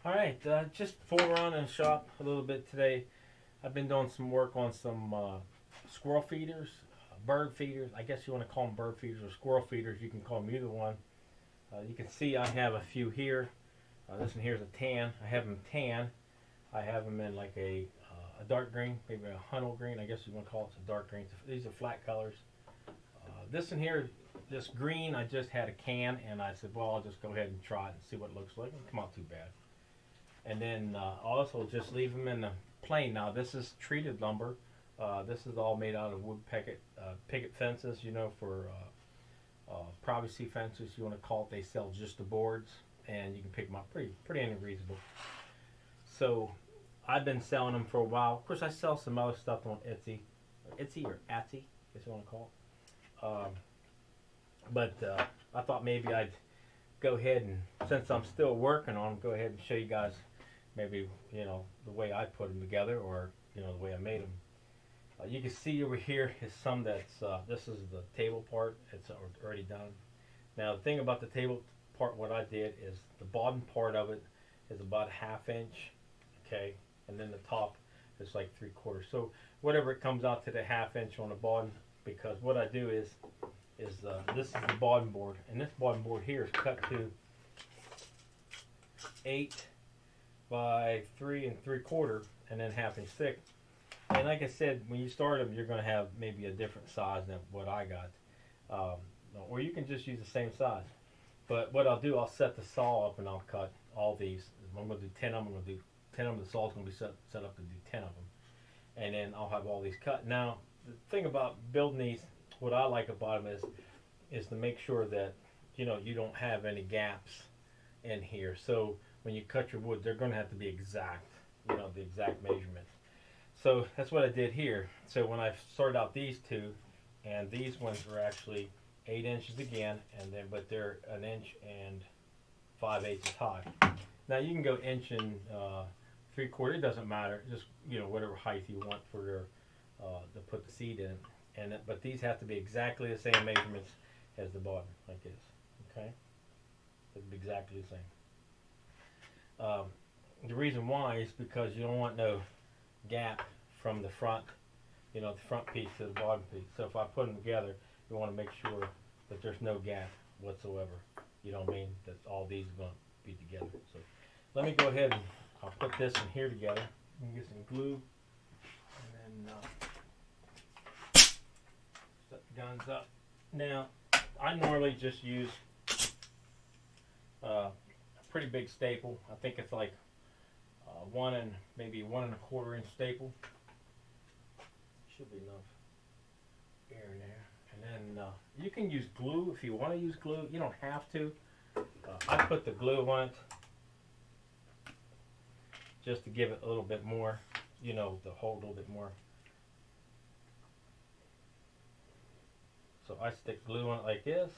Alright, just fooling around in the shop a little bit today. I've been doing some work on some squirrel feeders, bird feeders. I guess you want to call them bird feeders or squirrel feeders. You can call them either one. You can see I have a few here. This one here is a tan. I have them tan. I have them in like a dark green, maybe a hunnel green. I guess you want to call it a dark green. These are flat colors. This one here, this green, I just had a can, and I said, well, I'll just go ahead and try it and see what it looks like. It didn't come out too bad. And then also just leave them in the plain. Now this is treated lumber. This is all made out of wood picket fences, you know, for privacy fences, you want to call it. They sell just the boards, and you can pick them up pretty reasonable. So I've been selling them for a while. Of course, I sell some other stuff on Etsy or Etsy, if you want to call it. But I thought maybe I'd go ahead and, since I'm still working on them, go ahead and show you guys maybe, you know, the way I put them together, or, you know, the way I made them. You can see over here is some that's, this is the table part. It's already done. Now the thing about the table part, what I did is the bottom part of it is about a 1/2 inch, okay, and then the top is like 3/4. So whatever it comes out to the 1/2 inch on the bottom, because what I do is this is the bottom board, and this bottom board here is cut to 8 by 3 3/4, and then 1/2 inch thick. And like I said, when you start them, you're going to have maybe a different size than what I got, or you can just use the same size. But what I'll do, I'll set the saw up and I'll cut all these. I'm going to do 10 of them. I'm going to do 10 of them. The saw's going to be set up to do 10 of them, and then I'll have all these cut. Now the thing about building these, what I like about them is to make sure that, you know, you don't have any gaps in here. So when you cut your wood, they're going to have to be exact, you know, the exact measurement. So that's what I did here. So when I started out these two, and these ones were actually 8 inches again, and then but they're 1 inch and 5/8 high. Now you can go inch and 3/4. It doesn't matter. Just, you know, whatever height you want for your to put the seed in. But these have to be exactly the same measurements as the bottom, like this. Okay, it'll be exactly the same. The reason why is because you don't want no gap from the front, you know, the front piece to the bottom piece. So if I put them together, you want to make sure that there's no gap whatsoever. You know what I mean? That all these are going to be together. So let me go ahead and I'll put this in here together. You can get some glue, and then set the guns up. Now I normally just use a pretty big staple. I think it's like maybe 1 1/4 inch staple. Should be enough air in there. And then you can use glue if you want to use glue. You don't have to. I put the glue on it just to give it a little bit more, you know, to hold a little bit more. So I stick glue on it like this.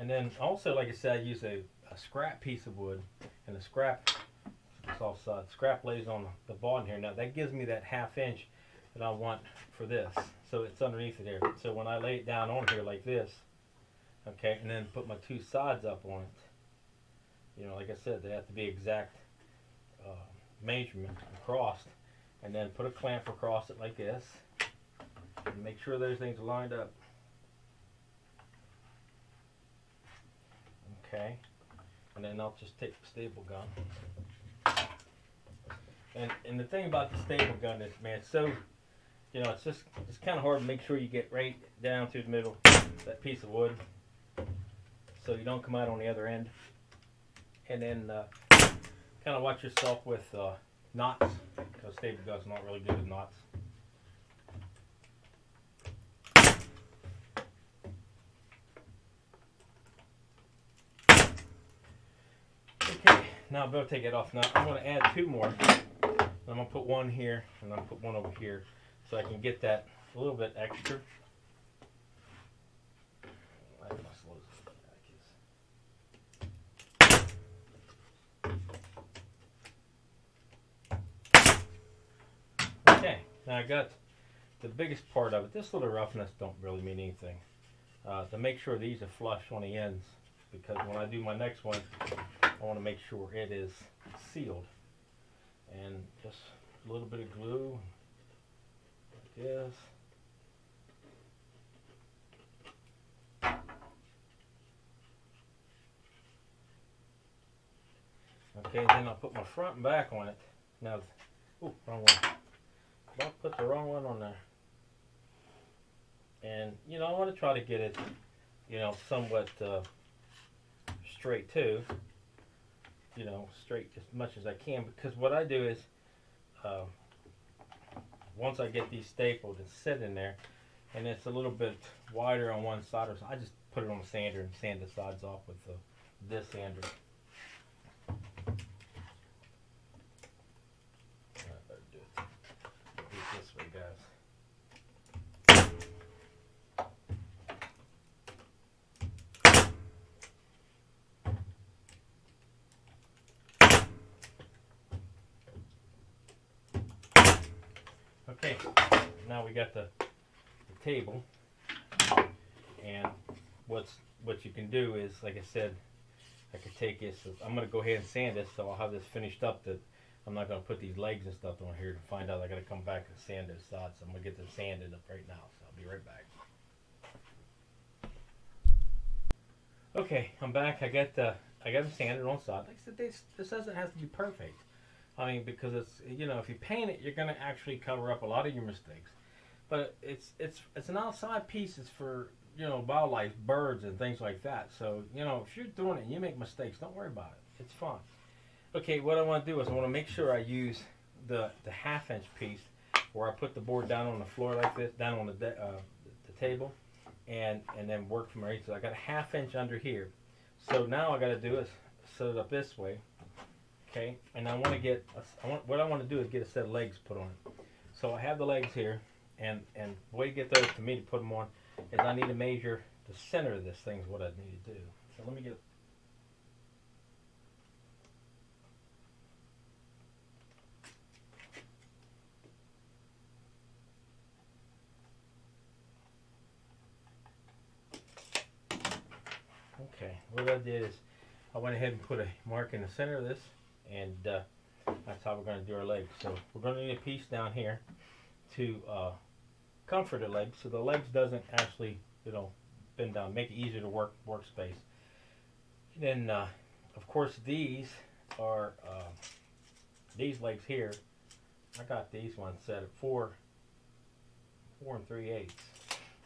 And then also, like I said, I use a scrap piece of wood, and the scrap, soft side, scrap lays on the bottom here. Now that gives me that 1/2 inch that I want for this. So it's underneath it there. So when I lay it down on here like this, okay, and then put my two sides up on it, you know, like I said, they have to be exact measurement across, and then put a clamp across it like this, and make sure those things are lined up. Okay, and then I'll just take the staple gun. And the thing about the staple gun is, man, it's so, you know, it's kind of hard to make sure you get right down through the middle of that piece of wood, so you don't come out on the other end. And then kind of watch yourself with knots, because staple gun's not really good with knots. Okay, now I'm going to take it off. Now I'm going to add 2 more. I'm going to put one here, and I'm going to put one over here, so I can get that a little bit extra. Okay, now I got the biggest part of it. This little roughness don't really mean anything. To make sure these are flush on the ends, because when I do my next one, I want to make sure it is sealed. And just a little bit of glue, like this. Okay, then I'll put my front and back on it. Now, ooh, wrong one. Don't put the wrong one on there. And, you know, I want to try to get it, you know, somewhat straight too. You know, straight as much as I can. Because what I do is, once I get these stapled and set in there, and it's a little bit wider on one side, or so I just put it on the sander and sand the sides off with this sander. This way, guys. Okay, now we got the table, and what you can do is, like I said, I could take this. I'm gonna go ahead and sand this, so I'll have this finished up. That I'm not gonna put these legs and stuff on here to find out I gotta come back and sand this side. So I'm gonna get this sanded up right now. So I'll be right back. Okay, I'm back. I got them sanded on side. Like I said, this doesn't have to be perfect. I mean, because it's, you know, if you paint it, you're gonna actually cover up a lot of your mistakes. But it's an outside piece. It's for, you know, wildlife, birds, and things like that. So, you know, if you're doing it and you make mistakes, don't worry about it. It's fine. Okay, what I want to do is I want to make sure I use the half-inch piece where I put the board down on the floor like this, down on the table, and then work from right. So I got a half-inch under here. So now I got to do is set it up this way. Okay, and I want to get what I want to do is get a set of legs put on it. So I have the legs here. And the way to get those to me to put them on is I need to measure the center of this thing is what I need to do. So let me get. Okay, what I did is I went ahead and put a mark in the center of this, and that's how we're going to do our legs. So we're going to need a piece down here to comfort the legs, so the legs doesn't actually, you know, bend down, make it easier to workspace. Then, of course, these are these legs here. I got these ones set at 4 3/8.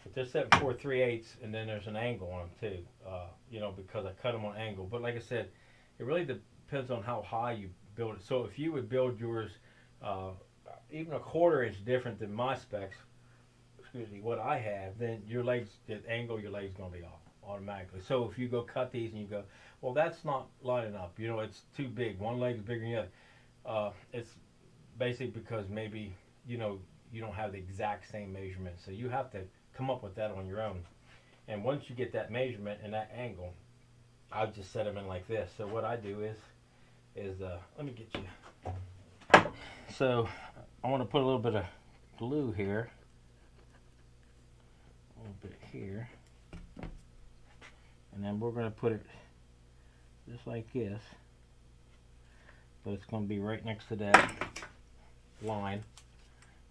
But they're set at 4 3/8, and then there's an angle on them too. You know, because I cut them on angle. But like I said, it really depends on how high you build it. So if you would build yours even a 1/4 inch different than my specs, what I have, then your legs, the angle of your legs is going to be off automatically. So if you go cut these and you go, well, that's not lining up, you know, it's too big, one leg's bigger than the other, it's basically because maybe, you know, you don't have the exact same measurement. So you have to come up with that on your own. And once you get that measurement and that angle, I'll just set them in like this. So what I do is let me get you. So I want to put a little bit of glue here. A little bit here, and then we're going to put it just like this, but it's going to be right next to that line.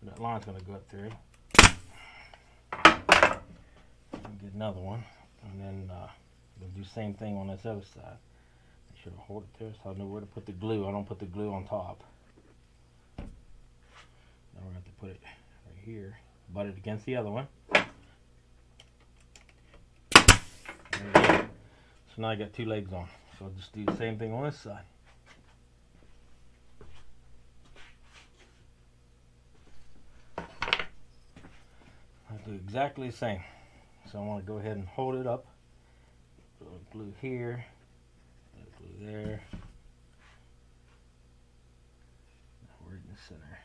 That line's going to go up through. Get another one, and then we'll do the same thing on this other side. Make sure to hold it there so I know where to put the glue. I don't put the glue on top. Now we're going to have to put it right here, butt it against the other one. So now I got 2 legs on. So I'll just do the same thing on this side. I'll do exactly the same. So I want to go ahead and hold it up. Put a little glue here, a little glue there. Right in the center.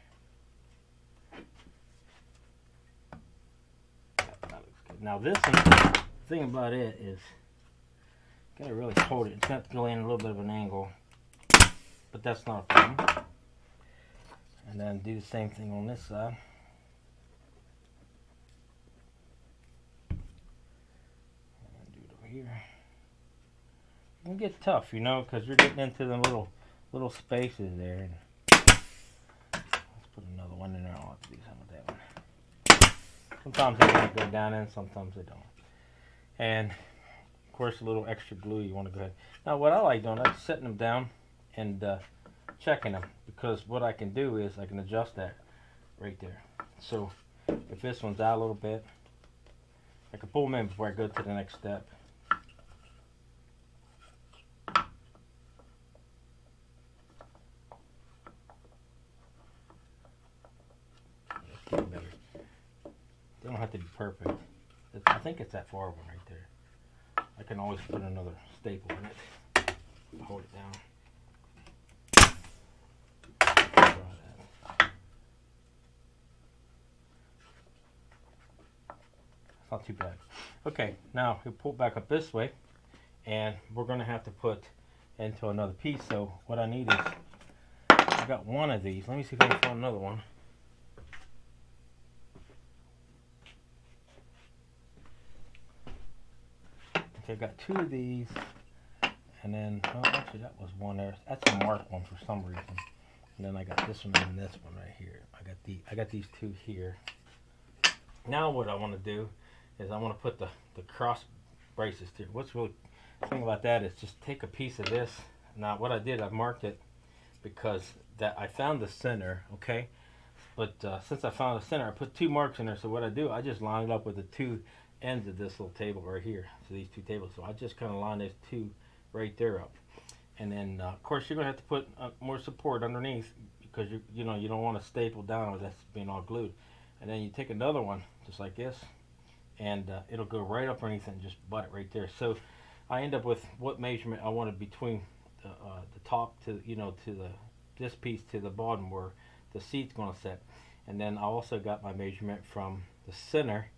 That looks good. Now this one, the thing about it is, gotta really hold it. It's got to go in a little bit of an angle, but that's not a problem. And then do the same thing on this side. And do it over here. can get tough, you know, because you're getting into the little spaces there. Let's put another one in there. I'll have to do something with that one. Sometimes they want to go down in, sometimes they don't. And of course, a little extra glue you want to go ahead. Now, what I like doing, I'm setting them down and checking them, because what I can do is I can adjust that right there. So if this one's out a little bit, I can pull them in before I go to the next step. They don't have to be perfect. I think it's that far one right there. I can always put another staple in it. Hold it down. It's not too bad. Okay, now we pull it back up this way, and we're going to have to put into another piece. So what I need is, I got one of these. Let me see if I can find another one. Okay, I've got two of these, and then, oh, actually that was one there. That's a marked one for some reason. And then I got this one and this one right here. I got these two here. Now what I want to do is I want to put the cross braces here. What's really the thing about that is just take a piece of this. Now what I did, I marked it because that I found the center, okay? But since I found the center, I put two marks in there. So what I do, I just line it up with the two ends of this little table right here. So these two tables. So I just kind of line those two right there up. And then of course you're gonna have to put more support underneath, because you know you don't want to staple down with that's being all glued. And then you take another one just like this, and it'll go right up underneath it and just butt it right there. So I end up with what measurement I wanted between the top to this piece to the bottom where the seat's going to sit. And then I also got my measurement from the center,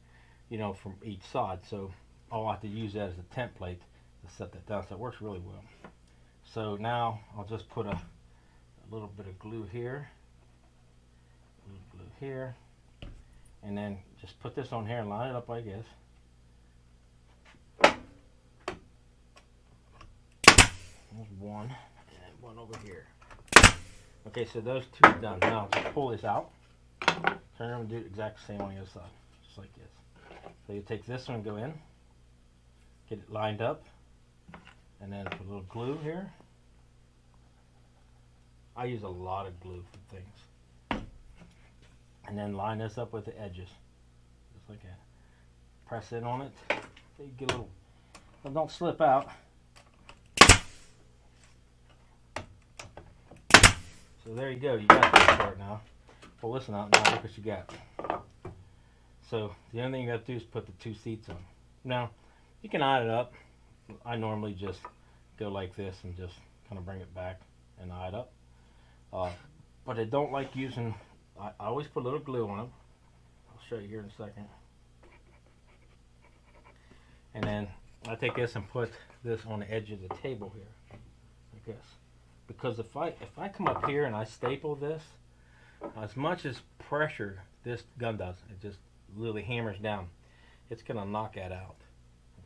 from each side. So I'll have to use that as a template to set that down. So it works really well. So now I'll just put a little bit of glue here, a little glue here, and then just put this on here and line it up like this. There's one, and one over here. Okay, so those two are done. Now just pull this out. Turn around and do the exact same on the other side, just like this. So you take this one, go in, get it lined up, and then put a little glue here. I use a lot of glue for things. And then line this up with the edges, just like that. Press in on it. So you get a little, well, don't slip out. So there you go, you got this part now. Well, listen out now, look what you got. So the only thing you have to do is put the two seats on. Now, you can eye it up. I normally just go like this and just kind of bring it back and eye it up. But I don't like using, I always put a little glue on them. I'll show you here in a second. And then I take this and put this on the edge of the table here, like this. Because if I come up here and I staple this, as much as pressure this gun does, it just really hammers down, it's going to knock that out.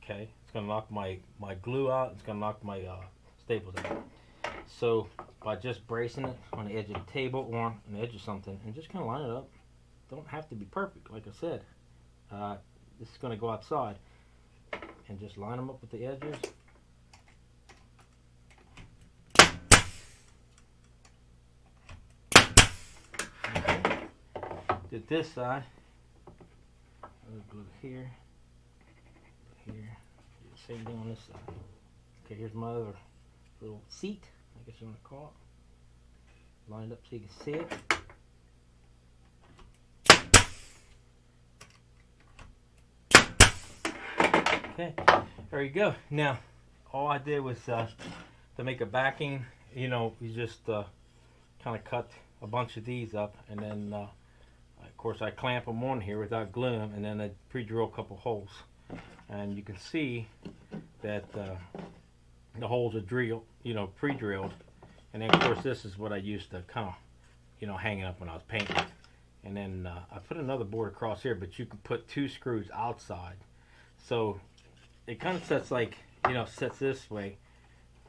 Okay? It's going to knock my glue out, it's going to knock my staples out. So by just bracing it on the edge of the table or on the edge of something and just kind of line it up, don't have to be perfect, like I said. This is going to go outside, and just line them up with the edges. Okay. Did this side. Glue here, here. Do the same thing on this side. Okay, here's my other little seat, I guess you want to call it. Lined up so you can see it. Okay, there you go. Now, all I did was to make a backing, you just kind of cut a bunch of these up, and then of course I clamp them on here without gluing them, and then I pre-drill a couple holes. And you can see that the holes are drilled, pre-drilled. And then of course this is what I used to kind of, hang it up when I was painting. And then I put another board across here, but you can put two screws outside. So it kind of sets like, sets this way,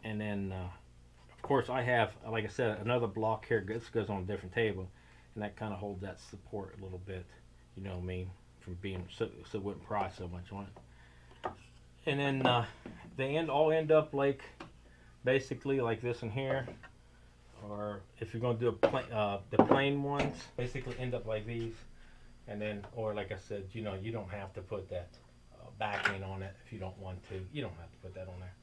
And then of course I have, like I said, another block here. This goes on a different table, and that kind of holds that support a little bit. You know what I mean? From being so it wouldn't pry so much on it. And then they all end up like basically like this in here, or if you're going to do the plain ones, basically end up like these. And then, or like I said, you know, you don't have to put that backing on it if you don't want to. You don't have to put that on there.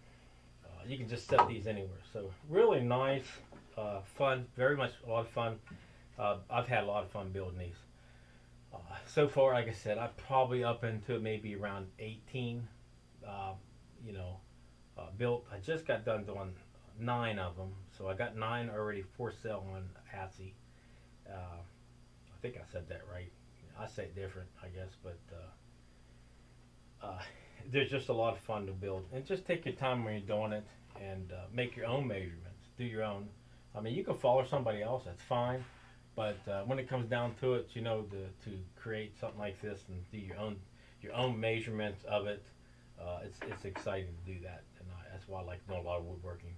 You can just set these anywhere. So really nice, fun, very much a lot of fun. I've had a lot of fun building these. So far, like I said, I'm probably up into maybe around 18. You know, built. I just got done doing 9 of them, so I got 9 already for sale on Etsy. I think I said that right. I say it different, I guess, but there's just a lot of fun to build. And just take your time when you're doing it, and make your own measurements. Do your own. I mean, you can follow somebody else, that's fine. But when it comes down to it, you know, to create something like this and do your own measurements of it, it's exciting to do that, and that's why I like doing a lot of woodworking.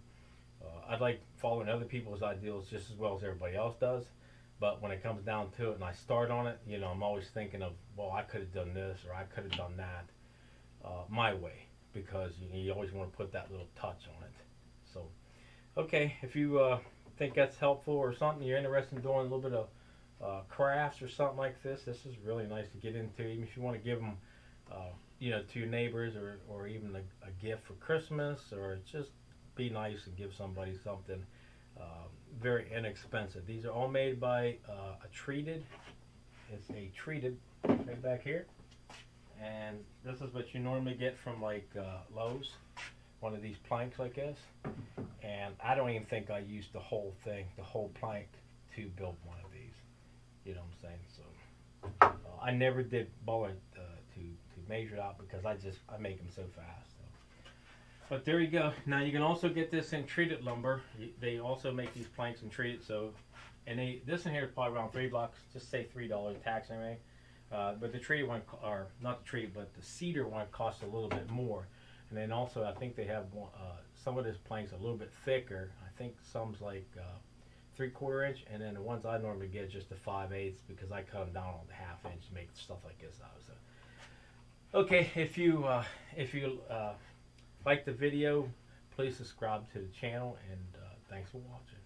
I like following other people's ideals just as well as everybody else does. But when it comes down to it and I start on it, you know, I'm always thinking of, well, I could have done this or I could have done that my way, because you always want to put that little touch on it. So, okay, if you think that's helpful or something, you're interested in doing a little bit of crafts or something like this, this is really nice to get into. Even if you want to give them, you know, to your neighbors, or even a gift for Christmas, or just be nice and give somebody something very inexpensive. These are all made by a treated. It's a treated right back here, and this is what you normally get from like Lowe's. One of these planks like this, and I don't even think I used the whole thing, the whole plank, to build one of these. You know what I'm saying? So I never did bother to measure it out, because I make them so fast. So. But there you go. Now you can also get this in treated lumber. They also make these planks in treated. So, and this in here is probably around $3. Just say $3 tax anyway. But the treated one, or not the treated, but the cedar one costs a little bit more. And then also, I think they have one, some of this plank's a little bit thicker. I think some's like 3/4 inch, and then the ones I normally get just the 5/8, because I cut them down on the 1/2 inch to make stuff like this out. So, okay, if you like the video, please subscribe to the channel, and thanks for watching.